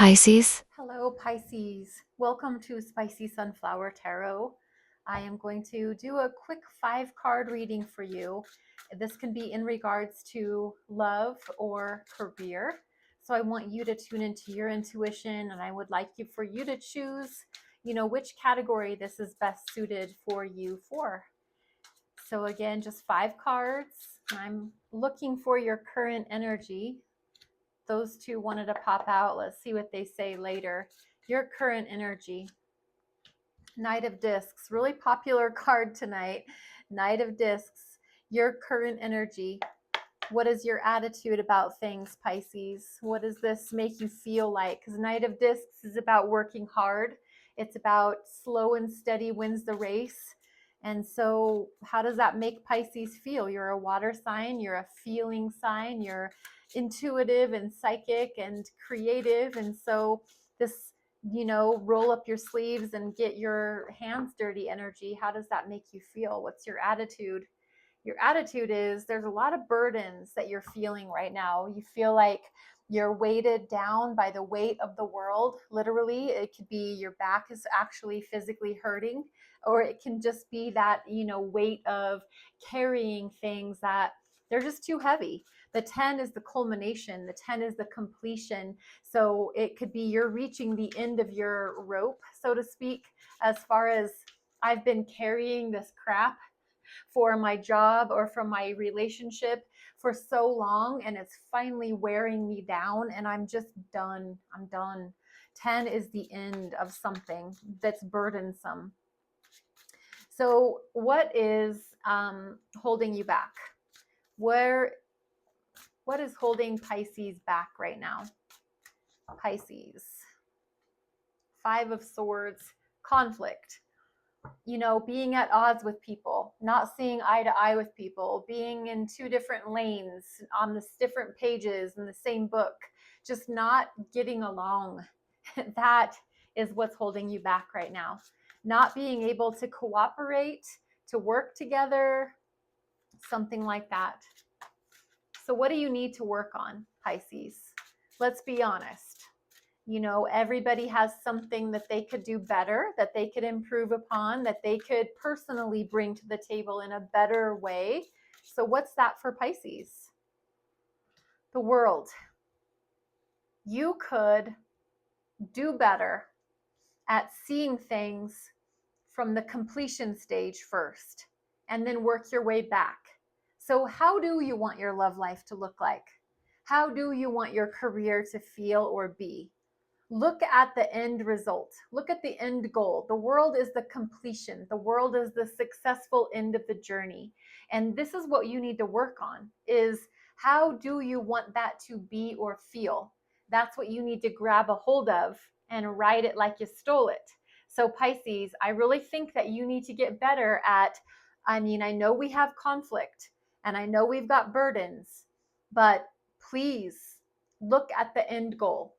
Pisces. Hello, Pisces. Welcome to Spicy Sunflower Tarot. I am going to do a quick 5-card reading for you. This can be in regards to love or career. So I want you to tune into your intuition, and I would like for you to choose, which category this is best suited for you for. So again, just 5 cards. I'm looking for your current energy. Those two wanted to pop out. Let's see what they say later. Your current energy. Knight of Discs, really popular card tonight. Knight of Discs, your current energy. What is your attitude about things, Pisces? What does this make you feel like? Because Knight of Discs is about working hard. It's about slow and steady wins the race. And so how does that make Pisces feel? You're a water sign. You're a feeling sign. You're intuitive and psychic and creative. And so this, roll up your sleeves and get your hands dirty energy. How does that make you feel? What's your attitude? Your attitude is there's a lot of burdens that you're feeling right now. You feel like you're weighted down by the weight of the world. Literally, it could be your back is actually physically hurting, or it can just be that, weight of carrying things that they're just too heavy. The 10 is the culmination, the 10 is the completion. So it could be you're reaching the end of your rope, so to speak, as far as I've been carrying this crap for my job or from my relationship for so long, and it's finally wearing me down, and I'm just done. I'm done. 10 is the end of something that's burdensome. So what is holding you back? What is holding Pisces back right now? Pisces. 5 of Swords, conflict. Being at odds with people, not seeing eye to eye with people, being in 2 different lanes on the different pages in the same book, just not getting along. That is what's holding you back right now. Not being able to cooperate, to work together, something like that. So what do you need to work on, Pisces? Let's be honest. Everybody has something that they could do better, that they could improve upon, that they could personally bring to the table in a better way. So what's that for Pisces? The world. You could do better at seeing things from the completion stage first, and then work your way back. So how do you want your love life to look like? How do you want your career to feel or be? Look at the end result. Look at the end goal. The world is the completion. The world is the successful end of the journey. And this is what you need to work on, is how do you want that to be or feel? That's what you need to grab a hold of and ride it like you stole it. So Pisces, I really think that you need to get better at, I know we have conflict and I know we've got burdens, but please look at the end goal.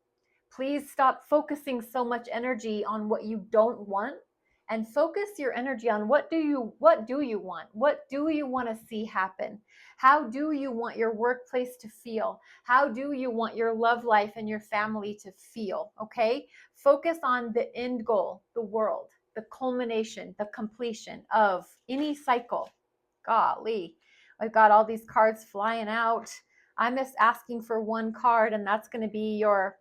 Please stop focusing so much energy on what you don't want, and focus your energy on what do you want? What do you want to see happen? How do you want your workplace to feel? How do you want your love life and your family to feel? Okay? Focus on the end goal, the world, the culmination, the completion of any cycle. Golly, I've got all these cards flying out. I'm just asking for one card, and that's going to be your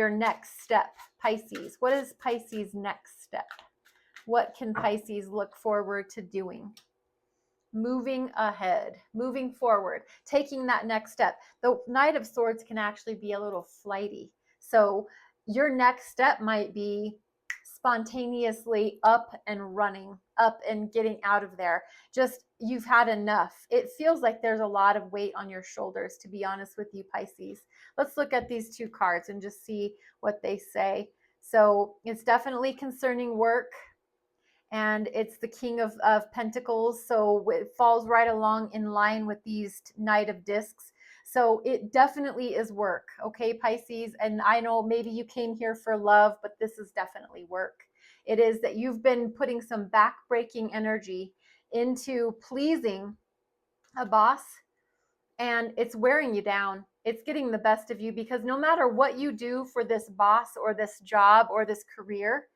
next step, Pisces. What is Pisces' next step? What can Pisces look forward to doing? Moving ahead, moving forward, taking that next step. The Knight of Swords can actually be a little flighty. So your next step might be spontaneously up and running, up and getting out of there. Just, you've had enough. It feels like there's a lot of weight on your shoulders, to be honest with you, Pisces. Let's look at these 2 cards and just see what they say. So it's definitely concerning work, and it's the King of Pentacles. So it falls right along in line with these Knight of Discs. So it definitely is work, okay, Pisces? And I know maybe you came here for love, but this is definitely work. It is that you've been putting some back-breaking energy into pleasing a boss, and it's wearing you down. It's getting the best of you, because no matter what you do for this boss or this job or this career,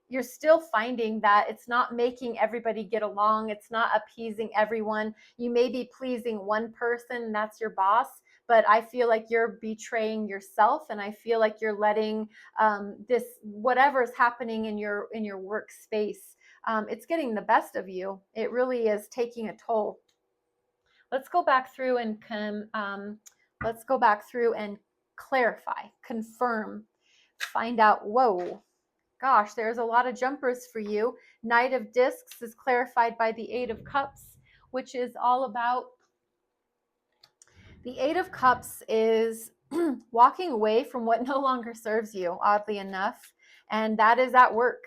you're still finding that it's not making everybody get along. It's not appeasing everyone. You may be pleasing one person, and that's your boss, but I feel like you're betraying yourself, and I feel like you're letting this, whatever's happening in your workspace, it's getting the best of you. It really is taking a toll. Let's go back through and clarify, confirm, find out. Whoa, gosh, there's a lot of jumpers for you. Knight of Discs is clarified by the Eight of Cups, which is all about, the Eight of Cups is walking away from what no longer serves you, oddly enough, and that is at work.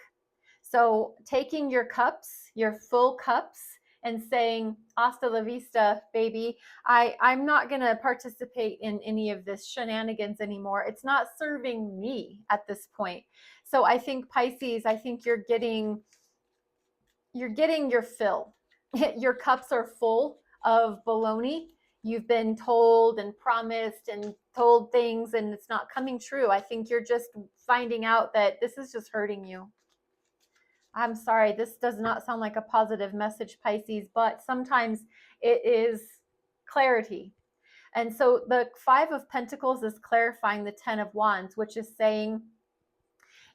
So taking your cups, your full cups, and saying, hasta la vista, baby. I'm not going to participate in any of this shenanigans anymore. It's not serving me at this point. So I think, Pisces, I think you're getting your fill. Your cups are full of baloney. You've been told and promised and told things, and it's not coming true. I think you're just finding out that this is just hurting you. I'm sorry, this does not sound like a positive message, Pisces, but sometimes it is clarity. And so the Five of Pentacles is clarifying the Ten of Wands, which is saying,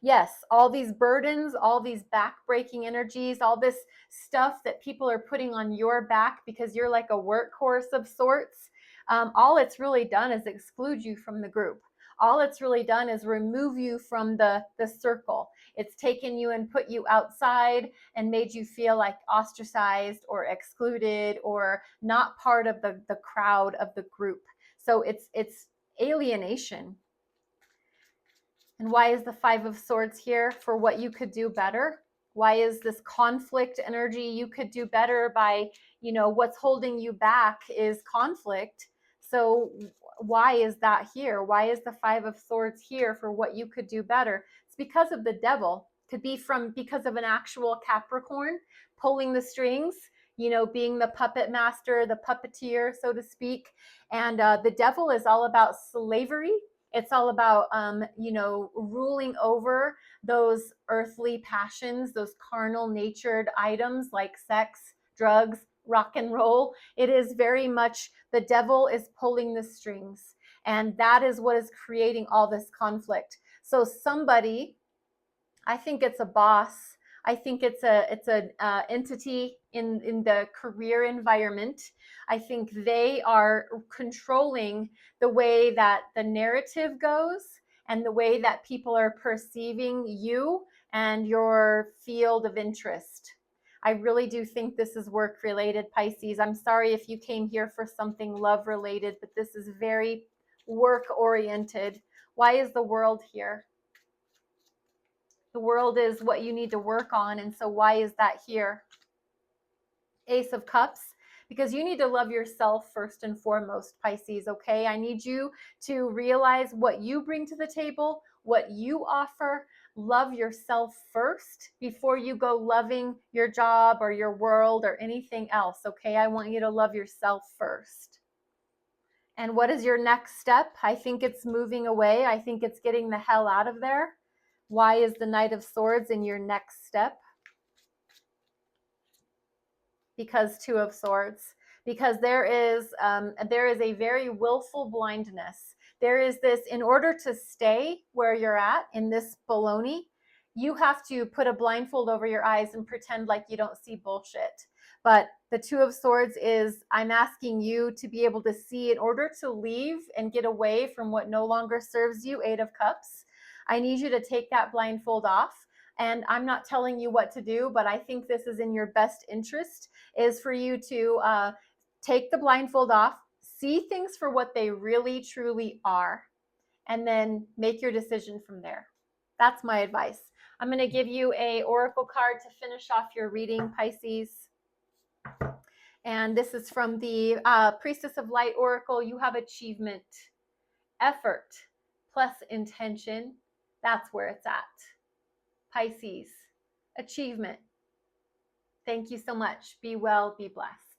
yes, all these burdens, all these back-breaking energies, all this stuff that people are putting on your back because you're like a workhorse of sorts, all it's really done is exclude you from the group. All it's really done is remove you from the circle. It's taken you and put you outside and made you feel like ostracized or excluded or not part of the crowd of the group. So it's alienation. And why is the Five of Swords here? For what you could do better. Why is this conflict energy? You could do better by, what's holding you back is conflict. So why is that here? Why is the Five of Swords here for what you could do better? It's because of the Devil. Could be because of an actual Capricorn pulling the strings, being the puppet master, the puppeteer, so to speak. And the Devil is all about slavery. It's all about, ruling over those earthly passions, those carnal natured items like sex, drugs, rock and roll. It is very much the Devil is pulling the strings. And that is what is creating all this conflict. So somebody, I think it's a boss, I think it's an entity in the career environment. I think they are controlling the way that the narrative goes and the way that people are perceiving you and your field of interest. I really do think this is work related, Pisces. I'm sorry if you came here for something love related, but this is very work oriented. Why is the World here? The World is what you need to work on. And so why is that here? Ace of Cups, because you need to love yourself first and foremost, Pisces, okay? I need you to realize what you bring to the table, what you offer. Love yourself first before you go loving your job or your world or anything else, okay? I want you to love yourself first. And what is your next step? I think it's moving away. I think it's getting the hell out of there. Why is the Knight of Swords in your next step? Because Two of Swords. Because there is a very willful blindness. There is this, in order to stay where you're at in this baloney, you have to put a blindfold over your eyes and pretend like you don't see bullshit. But the Two of Swords is, I'm asking you to be able to see in order to leave and get away from what no longer serves you, Eight of Cups. I need you to take that blindfold off. And I'm not telling you what to do, but I think this is in your best interest, is for you to take the blindfold off, see things for what they really, truly are, and then make your decision from there. That's my advice. I'm going to give you an oracle card to finish off your reading, Pisces. And this is from the Priestess of Light Oracle. You have achievement, effort, plus intention. That's where it's at. Pisces, achievement. Thank you so much. Be well, be blessed.